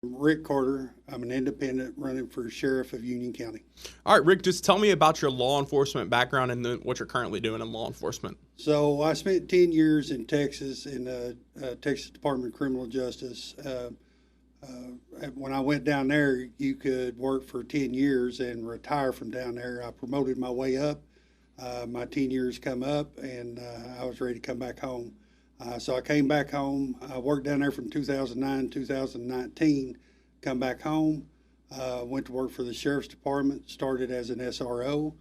Rick Carter. I'm an independent running for sheriff of Union County. All right, Rick, just tell me about your law enforcement background and then what you're currently doing in law enforcement. So I spent 10 years in Texas in the Texas Department of Criminal Justice. When I went down there, you could work for 10 years and retire from down there. I promoted my way up. My 10 years come up, and I was ready to come back home. So I came back home. I worked down there from 2009 2019. Come back home. Went to work for the Sheriff's Department. Started as an SRO.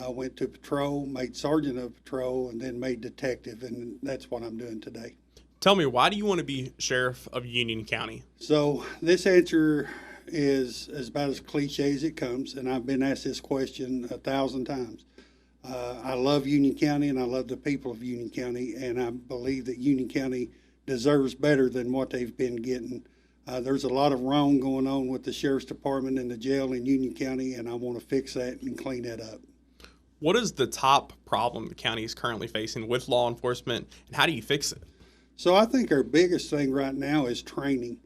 Went to patrol, made sergeant of patrol, and then made detective, and that's what I'm doing today. Tell me, why do you want to be sheriff of Union County? So this answer is about as cliche as it comes, and I've been asked this question 1,000 times. I love Union County, and I love the people of Union County, and I believe that Union County deserves better than what they've been getting. There's a lot of wrong going on with the Sheriff's Department and the jail in Union County, and I want to fix that and clean that up. What is the top problem the county is currently facing with law enforcement, and how do you fix it? So I think our biggest thing right now is training.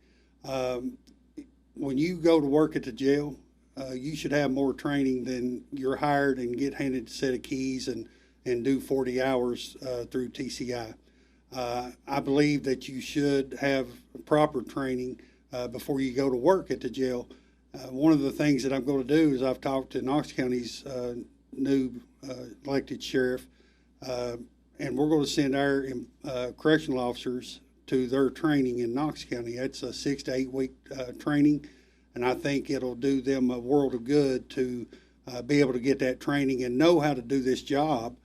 When you go to work at the jail, you should have more training than you're hired and get handed a set of keys and do 40 hours through TCI. I believe that you should have proper training before you go to work at the jail. One of the things that I'm going to do is I've talked to Knox County's new elected sheriff, and we're going to send our correctional officers to their training in Knox County. That's a 6 to 8 week training, and I think it'll do them a world of good to be able to get that training and know how to do this job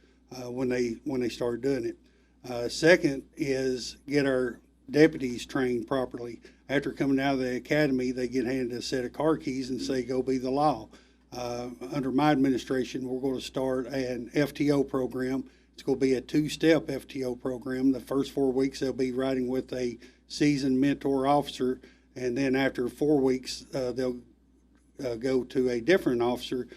when they start doing it. Second is get our deputies trained properly. After coming out of the academy, they get handed a set of car keys and say, go be the law. Under my administration, we're going to start an FTO program. It's going to be a 2-step FTO program. The first 4 weeks, they'll be riding with a seasoned mentor officer, and then after 4 weeks, they'll go to a different officer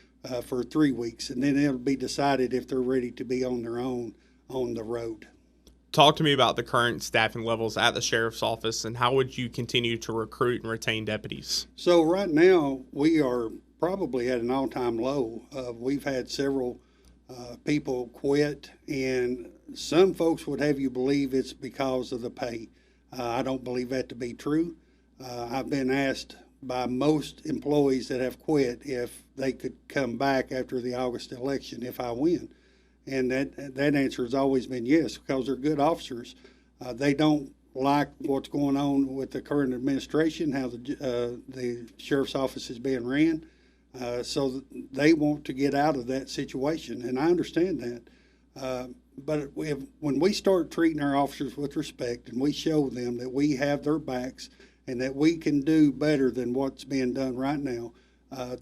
for 3 weeks, and then it'll be decided if they're ready to be on their own on the road. Talk to me about the current staffing levels at the sheriff's office, and how would you continue to recruit and retain deputies? So right now, we are probably at an all-time low. We've had several people quit, and some folks would have you believe it's because of the pay. I don't believe that to be true. I've been asked by most employees that have quit if they could come back after the August election if I win. And that answer has always been yes, because they're good officers. They don't like what's going on with the current administration, how the sheriff's office is being ran. So they want to get out of that situation, and I understand that. But when we start treating our officers with respect and we show them that we have their backs and that we can do better than what's being done right now,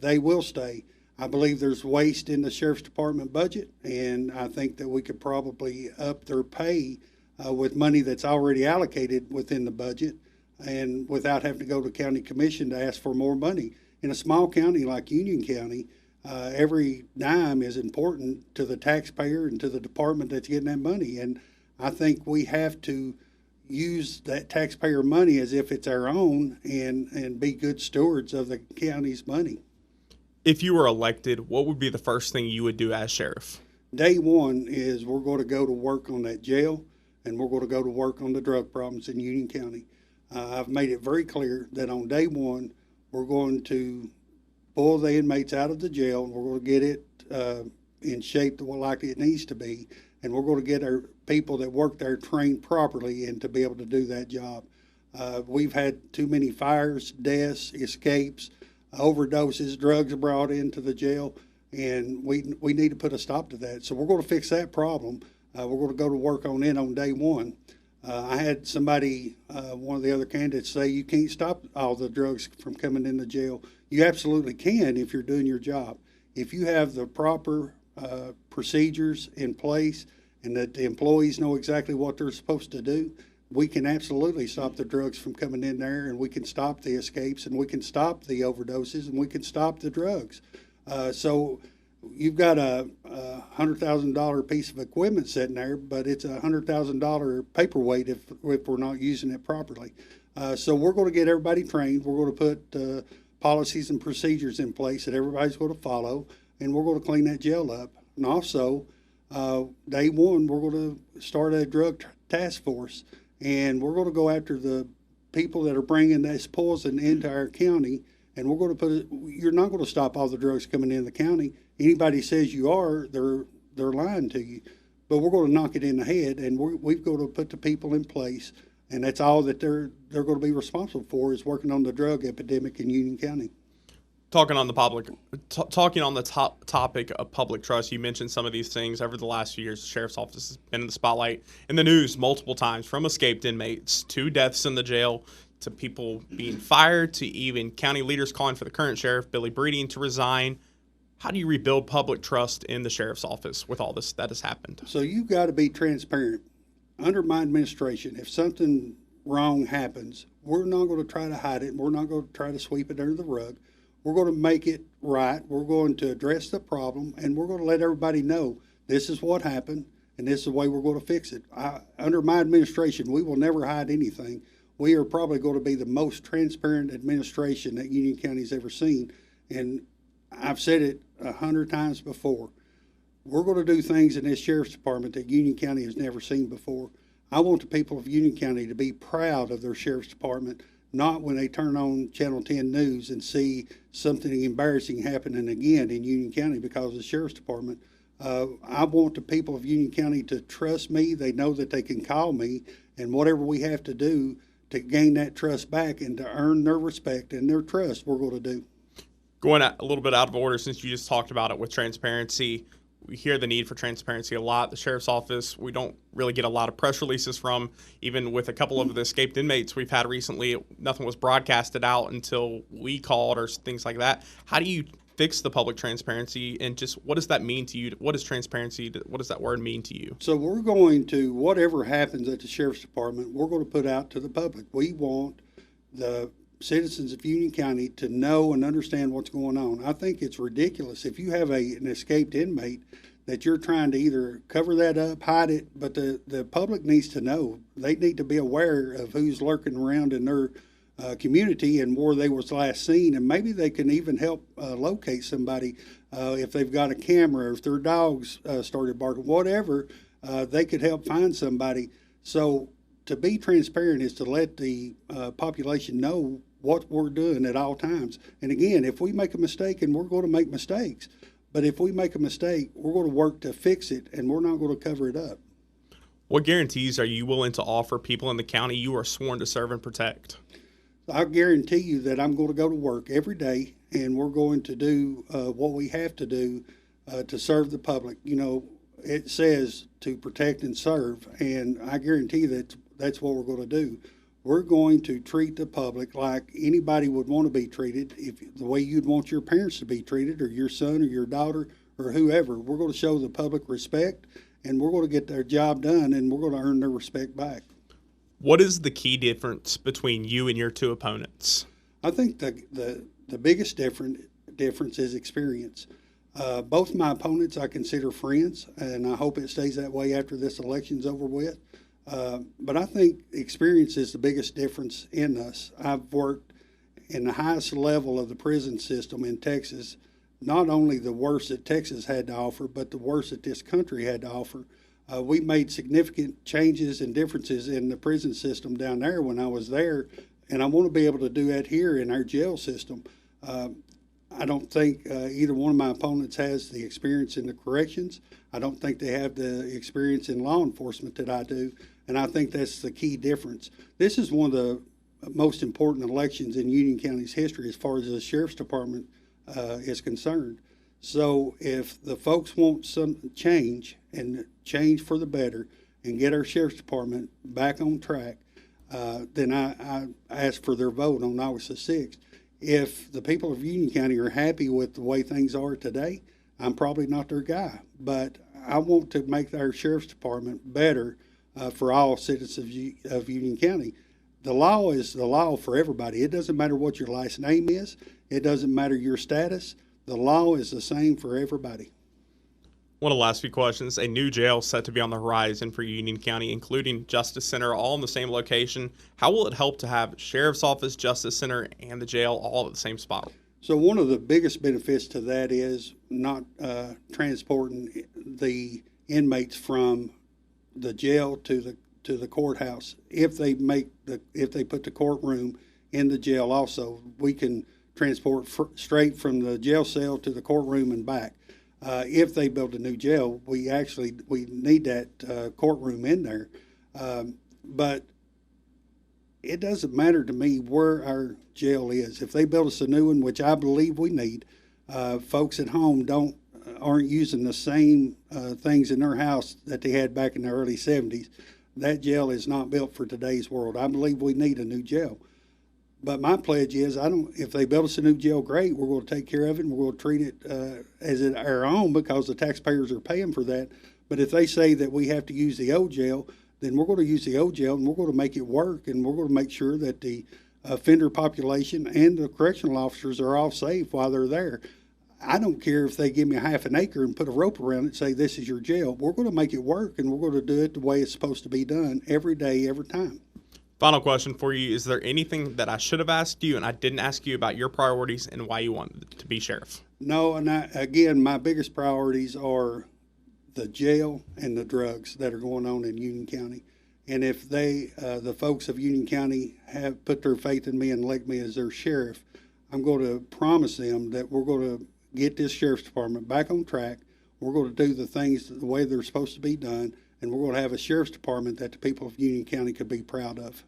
they will stay. I believe there's waste in the Sheriff's Department budget, and I think that we could probably up their pay with money that's already allocated within the budget and without having to go to county commission to ask for more money. In a small county like Union County, every dime is important to the taxpayer and to the department that's getting that money. And I think we have to use that taxpayer money as if it's our own and be good stewards of the county's money. If you were elected, what would be the first thing you would do as sheriff? Day one is we're going to go to work on that jail, and we're going to go to work on the drug problems in Union County. I've made it very clear that on day one, we're going to pull the inmates out of the jail, and we're going to get it in shape like it needs to be, and we're going to get our people that work there trained properly and to be able to do that job. We've had too many fires, deaths, escapes, overdoses, drugs brought into the jail, and we need to put a stop to that. So we're going to fix that problem. We're going to go to work on it on day one. I had somebody, one of the other candidates, say you can't stop all the drugs from coming in the jail. You absolutely can if you're doing your job. If you have the proper procedures in place and that the employees know exactly what they're supposed to do, we can absolutely stop the drugs from coming in there, and we can stop the escapes, and we can stop the overdoses, and we can stop the drugs. So you've got a $100,000 piece of equipment sitting there, but it's a $100,000 paperweight if we're not using it properly. So we're going to get everybody trained. We're going to put policies and procedures in place that everybody's going to follow, and we're going to clean that jail up. And also, day one, we're going to start a drug task force, and we're going to go after the people that are bringing this poison into our county. And we're going to you're not going to stop all the drugs coming into the county. Anybody says you are, they're lying to you. But we're going to knock it in the head, and we've got to put the people in place, and that's all that they're going to be responsible for, is working on the drug epidemic in Union County. Talking on the topic of public trust, you mentioned some of these things over the last few years. The sheriff's office has been in the spotlight in the news multiple times, from escaped inmates to deaths in the jail to people being fired to even county leaders calling for the current sheriff, Billy Breeding, to resign. How do you rebuild public trust in the sheriff's office with all this that has happened? So you've got to be transparent. Under my administration, if something wrong happens, we're not going to try to hide it. We're not going to try to sweep it under the rug. We're going to make it right. We're going to address the problem, and we're going to let everybody know this is what happened, and this is the way we're going to fix it. Under my administration, we will never hide anything. We are probably going to be the most transparent administration that Union County's ever seen. And I've said it 100 times before. We're going to do things in this sheriff's department that Union County has never seen before. I want the people of Union County to be proud of their sheriff's department, not when they turn on Channel 10 News and see something embarrassing happening again in Union County because of the sheriff's department. I want the people of Union County to trust me. They know that they can call me, and whatever we have to do to gain that trust back and to earn their respect and their trust, we're going to do. Going a little bit out of order, since you just talked about it with transparency, we hear the need for transparency a lot. The sheriff's office, we don't really get a lot of press releases from. Even with a couple of the escaped inmates we've had recently, nothing was broadcasted out until we called or things like that. How do you fix the public transparency, and just what does that mean to you? What is transparency? What does that word mean to you? So we're going to, whatever happens at the sheriff's department, we're going to put out to the public. We want the citizens of Union County to know and understand what's going on. I think it's ridiculous if you have an escaped inmate that you're trying to either cover that up, hide it, but the public needs to know. They need to be aware of who's lurking around in their community and where they was last seen, and maybe they can even help locate somebody if they've got a camera, or if their dogs started barking, whatever, they could help find somebody. So to be transparent is to let the population know what we're doing at all times. And again, if we make a mistake, and we're going to make mistakes, but if we make a mistake, we're going to work to fix it, and we're not going to cover it up. What guarantees are you willing to offer people in the county you are sworn to serve and protect? I guarantee you that I'm going to go to work every day, and we're going to do what we have to do to serve the public. You know, it says to protect and serve, and I guarantee that that's what we're going to do. We're going to treat the public like anybody would want to be treated, if the way you'd want your parents to be treated, or your son or your daughter or whoever. We're going to show the public respect, and we're going to get their job done, and we're going to earn their respect back. What is the key difference between you and your two opponents? I think the biggest difference is experience. Both my opponents I consider friends, and I hope it stays that way after this election's over with. But I think experience is the biggest difference in us. I've worked in the highest level of the prison system in Texas, not only the worst that Texas had to offer, but the worst that this country had to offer. We made significant changes and differences in the prison system down there when I was there, and I want to be able to do that here in our jail system. I don't think either one of my opponents has the experience in the corrections. I don't think they have the experience in law enforcement that I do, and I think that's the key difference. This is one of the most important elections in Union County's history as far as the sheriff's department is concerned. So if the folks want some change, and change for the better, and get our sheriff's department back on track, then I ask for their vote on August the 6th. If the people of Union County are happy with the way things are today, I'm probably not their guy. But I want to make our sheriff's department better for all citizens of Union County. The law is the law for everybody. It doesn't matter what your last name is. It doesn't matter your status. The law is the same for everybody. One of the last few questions. A new jail set to be on the horizon for Union County, including Justice Center, all in the same location. How will it help to have Sheriff's Office, Justice Center, and the jail all at the same spot? So one of the biggest benefits to that is not transporting the inmates from the jail to the courthouse. If they put the courtroom in the jail also, we can transport straight from the jail cell to the courtroom and back. If they build a new jail, we need that courtroom in there. But it doesn't matter to me where our jail is. If they build us a new one, which I believe we need, folks at home aren't using the same things in their house that they had back in the early 70s. That jail is not built for today's world. I believe we need a new jail. But my pledge is, if they build us a new jail, great. We're going to take care of it, and we're going to treat it as our own because the taxpayers are paying for that. But if they say that we have to use the old jail, then we're going to use the old jail, and we're going to make it work, and we're going to make sure that the offender population and the correctional officers are all safe while they're there. I don't care if they give me a half an acre and put a rope around it and say, this is your jail. We're going to make it work, and we're going to do it the way it's supposed to be done every day, every time. Final question for you. Is there anything that I should have asked you and I didn't ask you about your priorities and why you wanted to be sheriff? No, and again, my biggest priorities are the jail and the drugs that are going on in Union County. And if the folks of Union County have put their faith in me and elect me as their sheriff, I'm going to promise them that we're going to get this sheriff's department back on track. We're going to do the things the way they're supposed to be done, and we're going to have a sheriff's department that the people of Union County could be proud of.